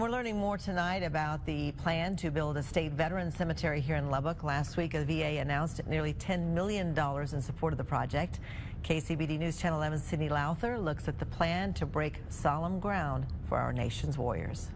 We're learning more tonight about the plan to build a state veteran cemetery here in Lubbock. Last week, the VA announced nearly $10 million in support of the project. KCBD News Channel 11's Sydney Lowther looks at the plan to break solemn ground for our nation's warriors.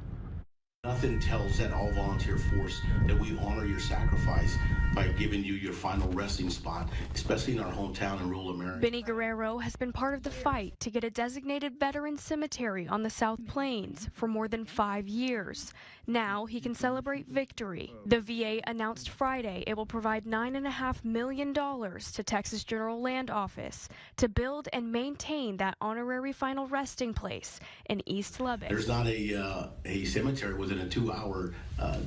Nothing tells that all-volunteer force that we honor your sacrifice by giving you your final resting spot, especially in our hometown in rural America. Benny Guerrero has been part of the fight to get a designated veteran cemetery on the South Plains for more than 5 years. Now he can celebrate victory. The VA announced Friday it will provide $9.5 million to Texas General Land Office to build and maintain that honorary final resting place in East Lubbock. There's not a cemetery within a 2-hour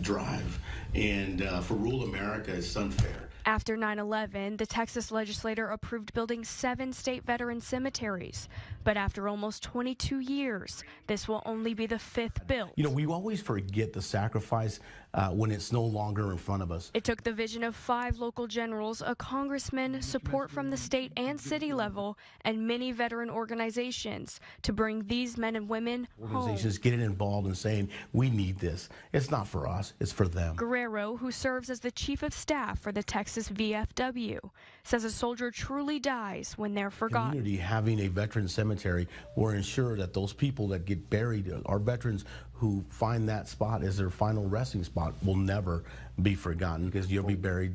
drive, and for rural America, it's unfair. After 9/11, the Texas legislature approved building 7 state veteran cemeteries. But after almost 22 years, this will only be the 5th built. You know, we always forget the sacrifice when it's no longer in front of us. It took the vision of 5 local generals, a congressman, support from the state and city level, and many veteran organizations to bring these men and women Organizations home. getting involved and saying, we need this. It's not for us, it's for them. Guerrero, who serves as the chief of staff for the Texas VFW, says a soldier truly dies when they're forgotten. Community having a veteran cemetery will ensure that those people that get buried, our veterans who find that spot as their final resting spot, will never be forgotten, because you'll be buried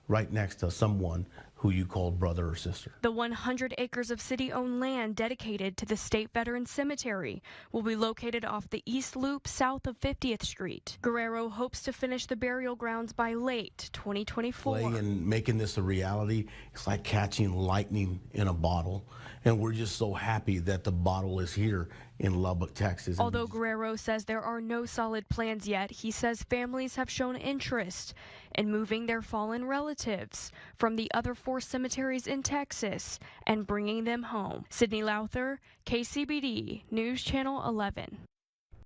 right next to someone who you called brother or sister. The 100 acres of city-owned land dedicated to the State Veteran Cemetery will be located off the East Loop south of 50th Street. Guerrero hopes to finish the burial grounds by late 2024. And making this a reality, it's like catching lightning in a bottle. And we're just so happy that the bottle is here in Lubbock, Texas. Although Guerrero says there are no solid plans yet, he says families have shown interest in moving their fallen relatives from the other 4 cemeteries in Texas and bringing them home. Sydney Lowther, KCBD News Channel 11.